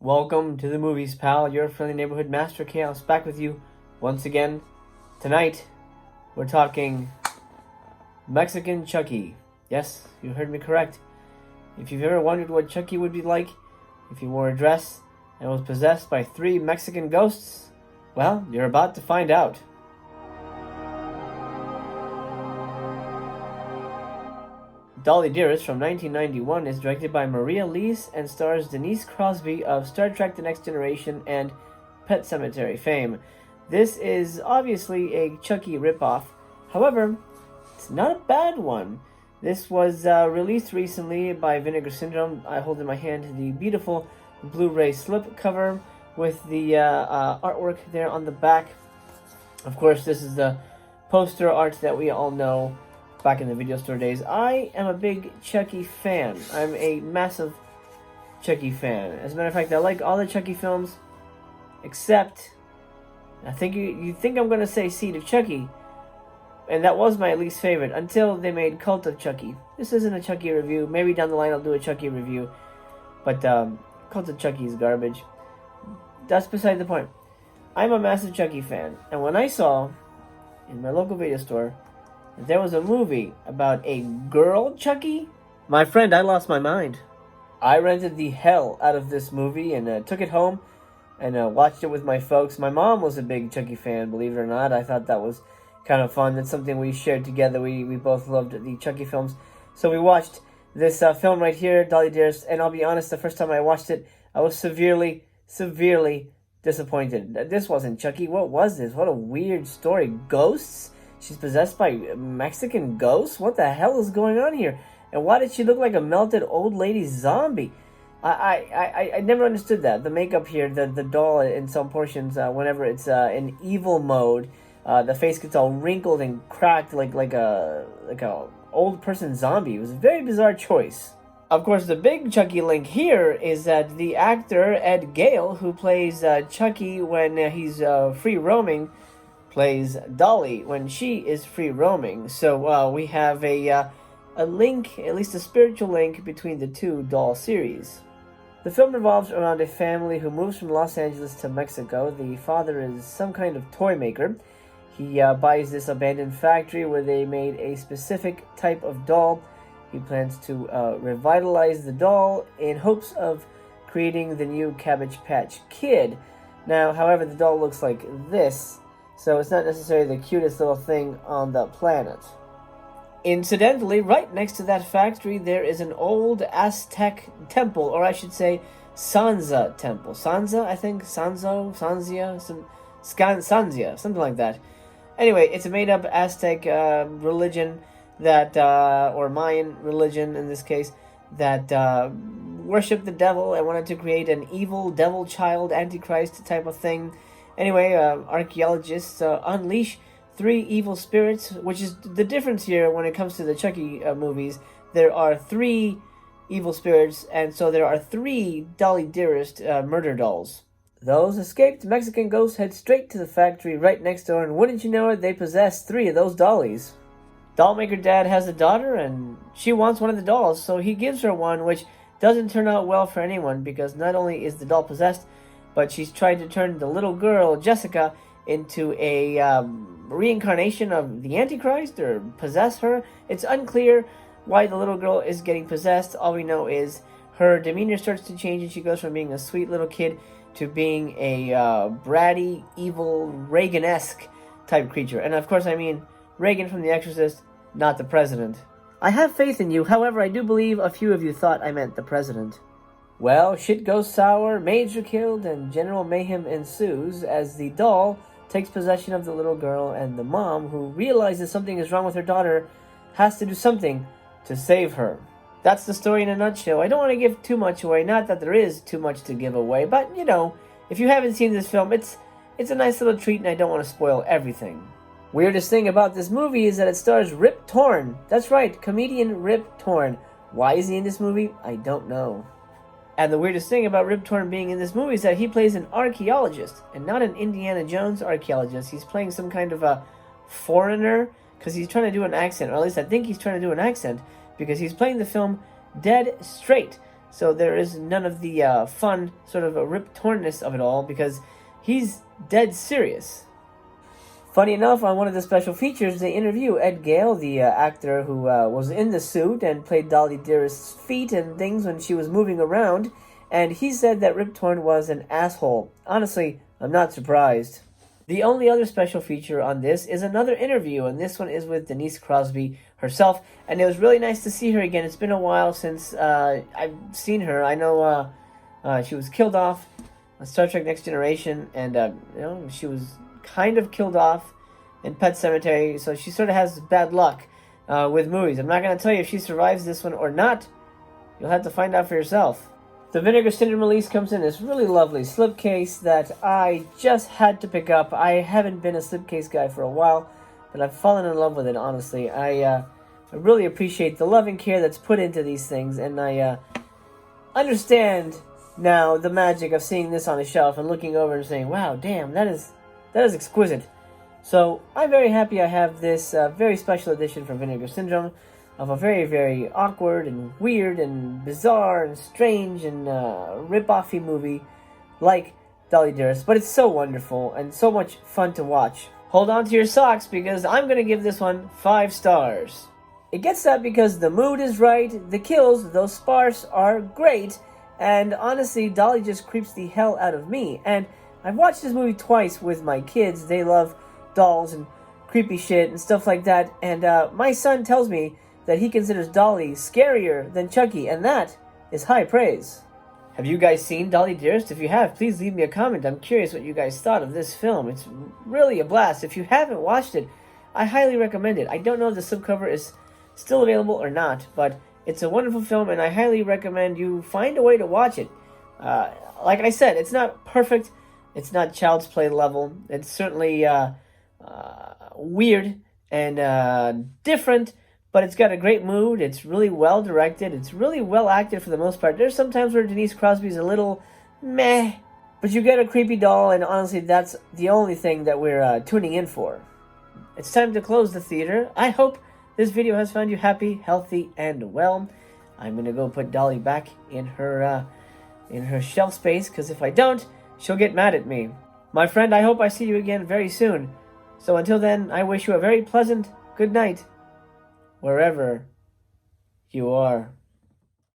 Welcome to the movies, pal. Your friendly neighborhood Master Chaos back with you once again. Tonight, we're talking Mexican Chucky. Yes, you heard me correct. If you've ever wondered what Chucky would be like if he wore a dress and was possessed by 3 Mexican ghosts, well, you're about to find out. Dolly Dearest from 1991 is directed by Maria Lees and stars Denise Crosby of Star Trek The Next Generation and Pet Sematary fame. This is obviously a Chucky ripoff. However, it's not a bad one. This was released recently by Vinegar Syndrome. I hold in my hand the beautiful Blu-ray slipcover with the artwork there on the back. Of course, this is the poster art that we all know back in the video store days. I am a big Chucky fan. I'm a massive Chucky fan. As a matter of fact, I like all the Chucky films, except, I think you think I'm going to say Seed of Chucky, and that was my least favorite, until they made Cult of Chucky. This isn't a Chucky review. Maybe down the line I'll do a Chucky review, but Cult of Chucky is garbage. That's beside the point. I'm a massive Chucky fan, and when I saw in my local video store there was a movie about a girl Chucky, my friend, I lost my mind. I rented the hell out of this movie and took it home and watched it with my folks. My mom was a big Chucky fan, believe it or not. I thought that was kind of fun. That's something we shared together. We both loved the Chucky films. So we watched this film right here, Dolly Dearest, and I'll be honest, the first time I watched it, I was severely disappointed. This wasn't Chucky. What was this? What a weird story. Ghosts? She's possessed by Mexican ghosts? What the hell is going on here? And why did she look like a melted old lady zombie? I never understood that. The makeup here, the doll in some portions, whenever it's in evil mode, the face gets all wrinkled and cracked like a old person zombie. It was a very bizarre choice. Of course, the big Chucky link here is that the actor Ed Gale, who plays Chucky when he's free roaming, plays Dolly when she is free roaming. So we have a link, at least a spiritual link, between the two doll series. The film revolves around a family who moves from Los Angeles to Mexico. The father is some kind of toy maker. He buys this abandoned factory where they made a specific type of doll. He plans to revitalize the doll in hopes of creating the new Cabbage Patch Kid. Now, however, the doll looks like this, so it's not necessarily the cutest little thing on the planet. Incidentally, right next to that factory, there is an old Aztec temple, or I should say, Sanza temple. Sanza, I think? Sanzo? Sanzia? Sanzia, something like that. Anyway, it's a made-up Aztec religion that, or Mayan religion in this case, that worshipped the devil and wanted to create an evil devil child, antichrist type of thing. Anyway, archaeologists unleash 3 evil spirits, which is the difference here when it comes to the Chucky movies. There are 3 evil spirits, and so there are 3 Dolly Dearest murder dolls. Those escaped Mexican ghosts head straight to the factory right next door, and wouldn't you know it, they possess 3 of those dollies. Dollmaker Dad has a daughter, and she wants one of the dolls, so he gives her one, which doesn't turn out well for anyone, because not only is the doll possessed, but she's tried to turn the little girl, Jessica, into a reincarnation of the Antichrist, or possess her. It's unclear why the little girl is getting possessed. All we know is her demeanor starts to change, and she goes from being a sweet little kid to being a bratty, evil, Reagan-esque type creature. And of course, I mean Reagan from The Exorcist, not the president. I have faith in you, however, I do believe a few of you thought I meant the president. Well, shit goes sour, maids are killed, and general mayhem ensues as the doll takes possession of the little girl, and the mom, who realizes something is wrong with her daughter, has to do something to save her. That's the story in a nutshell. I don't want to give too much away, not that there is too much to give away, but, you know, if you haven't seen this film, it's a nice little treat, and I don't want to spoil everything. Weirdest thing about this movie is that it stars Rip Torn. That's right, comedian Rip Torn. Why is he in this movie? I don't know. And the weirdest thing about Rip Torn being in this movie is that he plays an archaeologist, and not an Indiana Jones archaeologist. He's playing some kind of a foreigner, because he's trying to do an accent, or at least I think he's trying to do an accent, because he's playing the film dead straight. So there is none of the fun sort of a rip-tornness of it all because he's dead serious. Funny enough, on one of the special features, they interview Ed Gale, the actor who was in the suit and played Dolly Dearest's feet and things when she was moving around, and he said that Rip Torn was an asshole. Honestly, I'm not surprised. The only other special feature on this is another interview, and this one is with Denise Crosby herself, and it was really nice to see her again. It's been a while since I've seen her. I know she was killed off on Star Trek Next Generation, and she was kind of killed off in Pet Sematary, so she sort of has bad luck with movies. I'm not going to tell you if she survives this one or not. You'll have to find out for yourself. The Vinegar Syndrome release comes in this really lovely slipcase that I just had to pick up. I haven't been a slipcase guy for a while, but I've fallen in love with it, honestly. I really appreciate the love and care that's put into these things, and I understand now the magic of seeing this on a shelf and looking over and saying, wow, damn, that is exquisite. So I'm very happy I have this very special edition from Vinegar Syndrome of a very, very awkward and weird and bizarre and strange and rip-offy movie like Dolly Dearest. But it's so wonderful and so much fun to watch. Hold on to your socks because I'm going to give this one 5 stars. It gets that because the mood is right, the kills, though sparse, are great, and honestly, Dolly just creeps the hell out of me. And I've watched this movie twice with my kids. They love dolls and creepy shit and stuff like that. And my son tells me that he considers Dolly scarier than Chucky, and that is high praise. Have you guys seen Dolly Dearest? If you have, please leave me a comment. I'm curious what you guys thought of this film. It's really a blast. If you haven't watched it, I highly recommend it. I don't know if the slipcover is still available or not, but it's a wonderful film, and I highly recommend you find a way to watch it. Like I said, it's not perfect. It's not Child's Play level. It's certainly weird and different, but it's got a great mood. It's really well directed. It's really well acted for the most part. There's some times where Denise Crosby's a little meh, but you get a creepy doll, and honestly, that's the only thing that we're tuning in for. It's time to close the theater. I hope this video has found you happy, healthy, and well. I'm gonna go put Dolly back in her shelf space, because if I don't, she'll get mad at me. My friend, I hope I see you again very soon. So until then, I wish you a very pleasant good night, wherever you are.